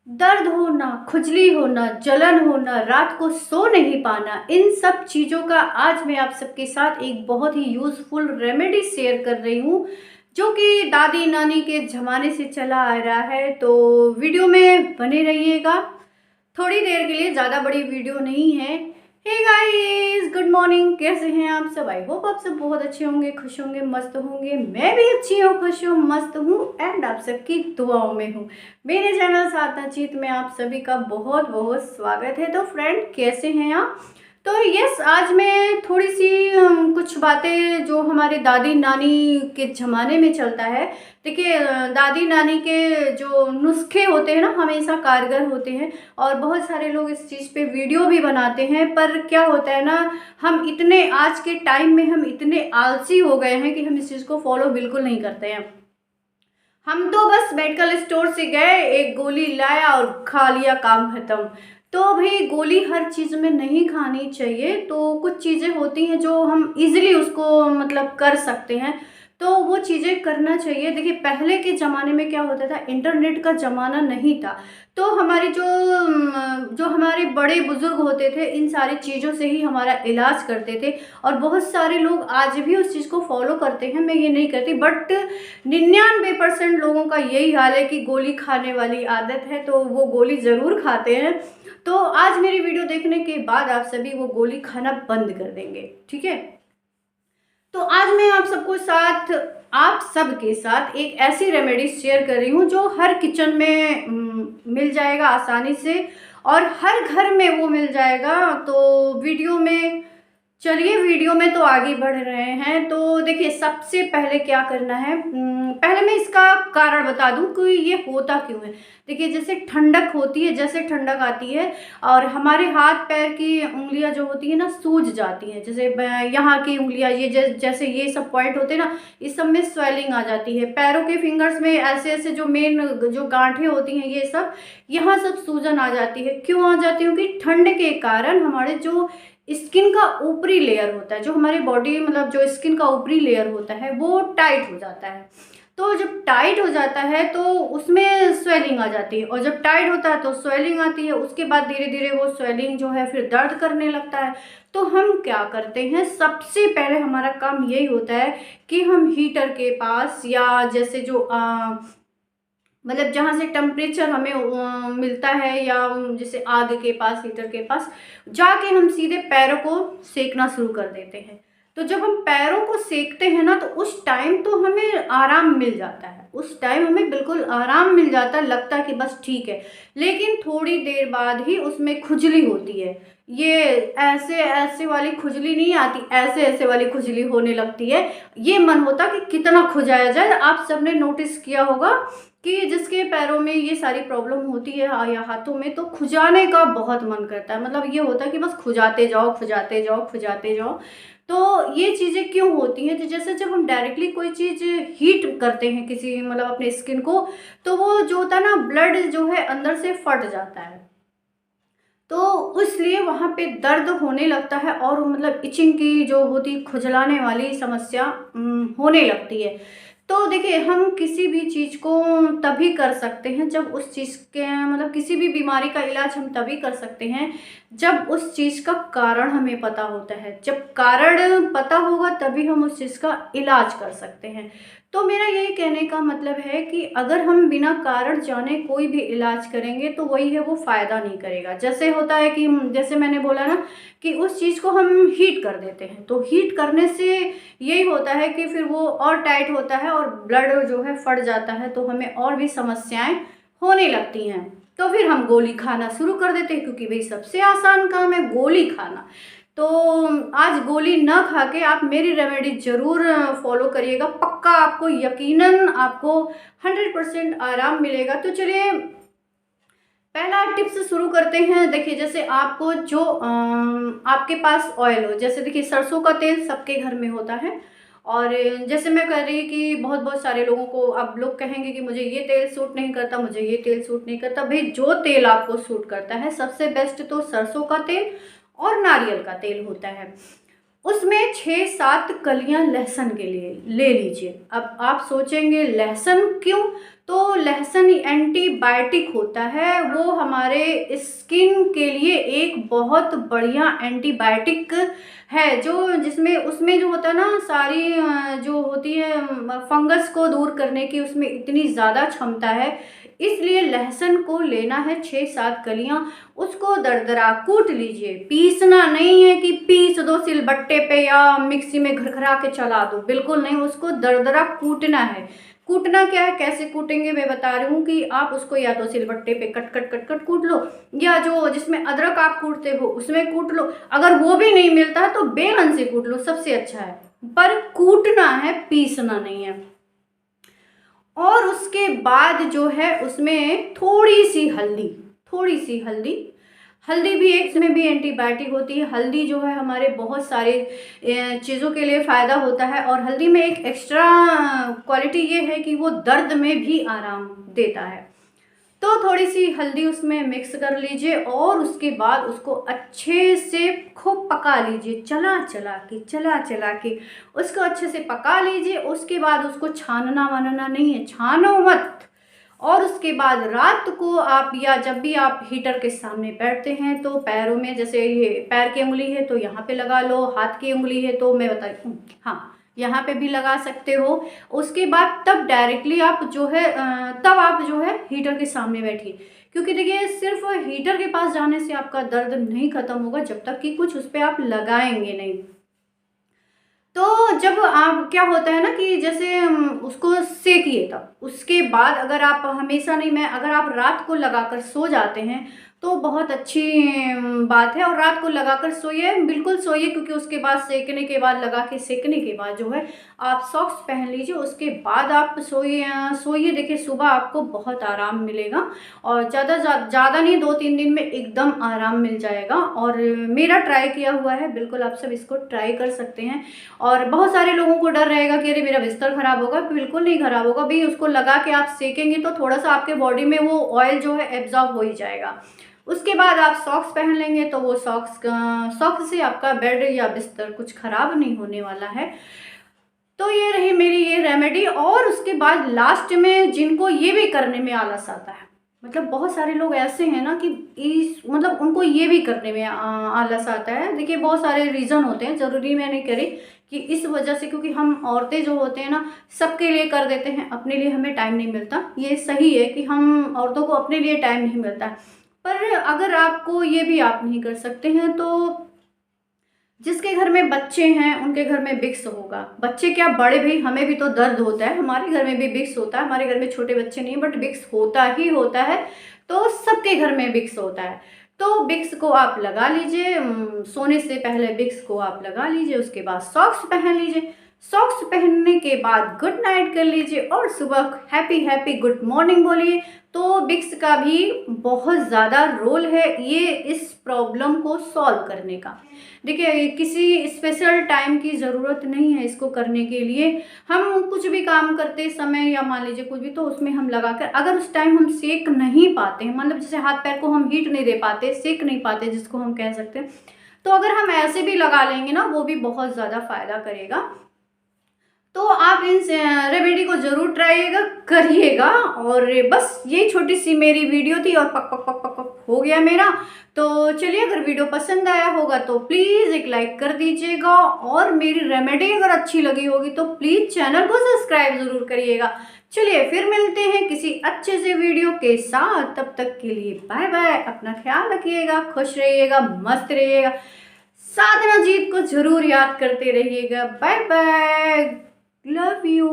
दर्द होना, खुजली होना, जलन होना, रात को सो नहीं पाना, इन सब चीज़ों का आज मैं आप सबके साथ एक बहुत ही यूज़फुल रेमेडी शेयर कर रही हूँ, जो कि दादी नानी के ज़माने से चला आ रहा है। तो वीडियो में बने रहिएगा, थोड़ी देर के लिए, ज़्यादा बड़ी वीडियो नहीं है। हे गाइस, गुड मॉर्निंग, कैसे हैं आप सब? आई होप आप सब बहुत अच्छे होंगे, खुश होंगे, मस्त होंगे। मैं भी अच्छी हूँ, खुश हूँ, मस्त हूँ एंड आप सबकी दुआओं में हूँ। मेरे चैनल साधना चीत में आप सभी का बहुत बहुत स्वागत है। तो फ्रेंड, कैसे हैं आप? तो यस, आज मैं थोड़ी सी कुछ बातें जो हमारे दादी नानी के ज़माने में चलता है। देखिए, दादी नानी के जो नुस्खे होते हैं ना, हमेशा कारगर होते हैं और बहुत सारे लोग इस चीज़ पे वीडियो भी बनाते हैं। पर क्या होता है ना, हम इतने आज के टाइम में हम इतने आलसी हो गए हैं कि हम इस चीज़ को फॉलो बिल्कुल नहीं करते हैं। हम तो बस मेडिकल स्टोर से गए, एक गोली लाया और खा लिया, काम खत्म। तो भाई, गोली हर चीज़ में नहीं खानी चाहिए। तो कुछ चीज़ें होती हैं जो हम इजीली उसको मतलब कर सकते हैं, तो वो चीज़ें करना चाहिए। देखिए, पहले के ज़माने में क्या होता था, इंटरनेट का ज़माना नहीं था। तो हमारे जो हमारे बड़े बुजुर्ग होते थे, इन सारी चीज़ों से ही हमारा इलाज करते थे। और बहुत सारे लोग आज भी उस चीज़ को फॉलो करते हैं, मैं ये नहीं करती, बट 99% लोगों का यही हाल है कि गोली खाने वाली आदत है, तो वो गोली ज़रूर खाते हैं। तो आज मेरी वीडियो देखने के बाद आप सभी वो गोली खाना बंद कर देंगे, ठीक है? तो आज मैं आप सबके साथ एक ऐसी रेमेडी शेयर कर रही हूँ जो हर किचन में मिल जाएगा आसानी से, और हर घर में वो मिल जाएगा। तो वीडियो में तो आगे बढ़ रहे हैं। तो देखिए, सबसे पहले क्या करना है, पहले मैं इसका कारण बता दूं कि ये होता क्यों है। देखिए, जैसे ठंडक होती है, जैसे ठंडक आती है और हमारे हाथ पैर की उंगलियां जो होती है ना, सूज जाती हैं। जैसे यहाँ की उंगलियां, ये जैसे ये सब पॉइंट होते हैं ना, इस सब में स्वेलिंग आ जाती है। पैरों के फिंगर्स में ऐसे ऐसे जो मेन जो गांठें होती हैं, ये सब यहाँ सब सूजन आ जाती है। क्यों आ जाती है? क्योंकि ठंड के कारण हमारे जो स्किन का ऊपरी लेयर होता है, जो हमारी बॉडी मतलब जो स्किन का ऊपरी लेयर होता है, वो टाइट हो जाता है। तो जब टाइट हो जाता है तो उसमें स्वेलिंग आ जाती है, और जब टाइट होता है तो स्वेलिंग आती है। उसके बाद धीरे धीरे वो स्वेलिंग जो है फिर दर्द करने लगता है। तो हम क्या करते हैं, सबसे पहले हमारा काम यही होता है कि हम हीटर के पास, या जैसे जो मतलब जहाँ से टेम्परेचर हमें मिलता है, या जैसे आग के पास, हीटर के पास जाके हम सीधे पैरों को सेकना शुरू कर देते हैं। तो जब हम पैरों को सेकते हैं ना, तो उस टाइम तो हमें आराम मिल जाता है, उस टाइम हमें बिल्कुल आराम मिल जाता है, लगता है कि बस ठीक है। लेकिन थोड़ी देर बाद ही उसमें खुजली होती है। ये ऐसे ऐसे वाली खुजली नहीं आती, ऐसे ऐसे वाली खुजली होने लगती है। ये मन होता कि कितना खुजाया जाए। आप सबने नोटिस किया होगा कि जिसके पैरों में ये सारी प्रॉब्लम होती है या हाथों में, तो खुजाने का बहुत मन करता है। मतलब ये होता है कि बस खुजाते जाओ, खुजाते जाओ, खुजाते जाओ। तो ये चीज़ें क्यों होती हैं? तो जैसे जब हम डायरेक्टली कोई चीज़ हीट करते हैं किसी मतलब अपने स्किन को, तो वो जो होता है ना, ब्लड जो है अंदर से फट जाता है। तो इसलिए वहाँ पे दर्द होने लगता है, और मतलब इचिंग की जो होती, खुजलाने वाली समस्या होने लगती है। तो देखिए, हम किसी भी चीज़ को तभी कर सकते हैं जब उस चीज़ के मतलब किसी भी बीमारी का इलाज हम तभी कर सकते हैं जब उस चीज़ का कारण हमें पता होता है। जब कारण पता होगा तभी हम उस चीज़ का इलाज कर सकते हैं। तो मेरा यही कहने का मतलब है कि अगर हम बिना कारण जाने कोई भी इलाज करेंगे, तो वही है, वो फ़ायदा नहीं करेगा। जैसे होता है कि जैसे मैंने बोला ना कि उस चीज़ को हम हीट कर देते हैं, तो हीट करने से यही होता है कि फिर वो और टाइट होता है और ब्लड जो है फट जाता है, तो हमें और भी समस्याएं होने लगती हैं। तो फिर हम गोली खाना शुरू कर देते हैं, क्योंकि भाई सबसे आसान काम है गोली खाना। तो आज गोली ना खा के आप मेरी रेमेडी ज़रूर फॉलो करिएगा, पक्का आपको यकीनन आपको 100% आराम मिलेगा। तो चलिए, पहला टिप्स शुरू करते हैं। देखिए, जैसे आपको जो आपके पास ऑयल हो, जैसे देखिए सरसों का तेल सबके घर में होता है। और जैसे मैं कह रही कि बहुत बहुत सारे लोगों को, अब लोग कहेंगे कि मुझे ये तेल सूट नहीं करता, मुझे ये तेल सूट नहीं करता। भाई, जो तेल आपको सूट करता है, सबसे बेस्ट तो सरसों का तेल और नारियल का तेल होता है। उसमें 6-7 कलियां लहसुन के लिए ले लीजिए। अब आप सोचेंगे लहसुन क्यों? तो लहसुन एंटीबायोटिक होता है, वो हमारे स्किन के लिए एक बहुत बढ़िया एंटीबायोटिक है, जो जिसमें उसमें जो होता है ना सारी जो होती है फंगस को दूर करने की उसमें इतनी ज़्यादा क्षमता है। इसलिए लहसुन को लेना है 6-7 कलियां, उसको दरदरा कूट लीजिए। पीसना नहीं है कि पीस दो सिलबट्टे पे या मिक्सी में घरघरा के चला दो, बिल्कुल नहीं, उसको दरदरा कूटना है। कूटना क्या है, कैसे कूटेंगे मैं बता रही हूँ कि आप उसको या तो सिलबट्टे पे कट कट कट कट कूट लो, या जो जिसमें अदरक आप कूटते हो उसमें कूट लो। अगर वो भी नहीं मिलता है तो बेलन से कूट लो, सबसे अच्छा है। पर कूटना है, पीसना नहीं है। और उसके बाद जो है उसमें थोड़ी सी हल्दी, थोड़ी सी हल्दी, हल्दी भी एक इसमें भी एंटीबायोटिक होती है। हल्दी जो है हमारे बहुत सारे चीज़ों के लिए फ़ायदा होता है, और हल्दी में एक एक्स्ट्रा क्वालिटी ये है कि वो दर्द में भी आराम देता है। तो थोड़ी सी हल्दी उसमें मिक्स कर लीजिए, और उसके बाद उसको अच्छे से खूब पका लीजिए, चला चला के उसको अच्छे से पका लीजिए। उसके बाद उसको छानना वानना नहीं है, छानो मत। और उसके बाद रात को आप या जब भी आप हीटर के सामने बैठते हैं तो पैरों में, जैसे ये पैर की उंगली है तो यहाँ पे लगा लो, हाथ की उंगली है तो मैं बता रही हूँ, हाँ यहाँ पे भी लगा सकते हो। उसके बाद तब डायरेक्टली आप जो है तब आप जो है हीटर के सामने बैठिए, क्योंकि देखिए सिर्फ हीटर के पास जाने से आपका दर्द नहीं खत्म होगा जब तक कि कुछ उस पर आप लगाएंगे नहीं। तो जब आप क्या होता है ना कि जैसे उसको सेकिए, तब उसके बाद अगर आप हमेशा नहीं, मैं अगर आप रात को लगाकर सो जाते हैं तो बहुत अच्छी बात है। और रात को लगाकर सोइए, बिल्कुल सोइए, क्योंकि उसके बाद सेकने के बाद, लगा के सेकने के बाद जो है आप सॉक्स पहन लीजिए, उसके बाद आप सोइए। देखिए सुबह आपको बहुत आराम मिलेगा, और ज़्यादा नहीं, 2-3 दिन में एकदम आराम मिल जाएगा। और मेरा ट्राई किया हुआ है, बिल्कुल आप सब इसको ट्राई कर सकते हैं। और बहुत सारे लोगों को डर रहेगा कि अरे मेरा बिस्तर खराब होगा, बिल्कुल नहीं खराब होगा भी। उसको लगा के आप सेकेंगे तो थोड़ा सा आपके बॉडी में वो ऑयल जो है एब्जॉर्ब हो ही जाएगा। उसके बाद आप सॉक्स पहन लेंगे तो वो सॉक्स से आपका बेड या बिस्तर कुछ खराब नहीं होने वाला है। तो ये रही मेरी ये रेमेडी। और उसके बाद लास्ट में जिनको ये भी करने में आलस आता है, मतलब बहुत सारे लोग ऐसे हैं ना कि मतलब उनको ये भी करने में आलस आता है। देखिए बहुत सारे रीज़न होते हैं, ज़रूरी मैं नहीं करी कि इस वजह से, क्योंकि हम औरतें जो होते हैं ना सबके लिए कर देते हैं, अपने लिए हमें टाइम नहीं मिलता। ये सही है कि हम औरतों को अपने लिए टाइम नहीं मिलता है, पर अगर आपको ये भी आप नहीं कर सकते हैं तो जिसके घर में बच्चे हैं उनके घर में विक्स होगा। बच्चे क्या, बड़े भी, हमें भी तो दर्द होता है, हमारे घर में भी विक्स होता है। हमारे घर में छोटे बच्चे नहीं, बट विक्स होता ही होता है, तो सबके घर में विक्स होता है। तो विक्स को आप लगा लीजिए, सोने से पहले विक्स को आप लगा लीजिए। उसके बाद सॉक्स पहन लीजिए, सॉक्स पहनने के बाद गुड नाइट कर लीजिए, और सुबह हैप्पी हैप्पी गुड मॉर्निंग बोलिए। तो विक्स का भी बहुत ज़्यादा रोल है ये इस प्रॉब्लम को सॉल्व करने का। देखिए किसी स्पेशल टाइम की ज़रूरत नहीं है इसको करने के लिए। हम कुछ भी काम करते समय, या मान लीजिए कुछ भी, तो उसमें हम लगाकर, अगर उस टाइम हम सेक नहीं पाते हैं, मतलब जैसे हाथ पैर को हम हीट नहीं दे पाते, सेक नहीं पाते जिसको हम कह सकते हैं, तो अगर हम ऐसे भी लगा लेंगे ना, वो भी बहुत ज़्यादा फायदा करेगा। तो आप इन रेमेडी को ज़रूर ट्राई करिएगा। और बस ये छोटी सी मेरी वीडियो थी, और पक पक पक पक पक हो गया मेरा। तो चलिए, अगर वीडियो पसंद आया होगा तो प्लीज़ एक लाइक कर दीजिएगा, और मेरी रेमेडी अगर अच्छी लगी होगी तो प्लीज़ चैनल को सब्सक्राइब ज़रूर करिएगा। चलिए फिर मिलते हैं किसी अच्छे से वीडियो के साथ, तब तक के लिए बाय बाय। अपना ख्याल रखिएगा, खुश रहिएगा, मस्त रहिएगा, साधना जीत को जरूर याद करते रहिएगा। Bye bye, love you.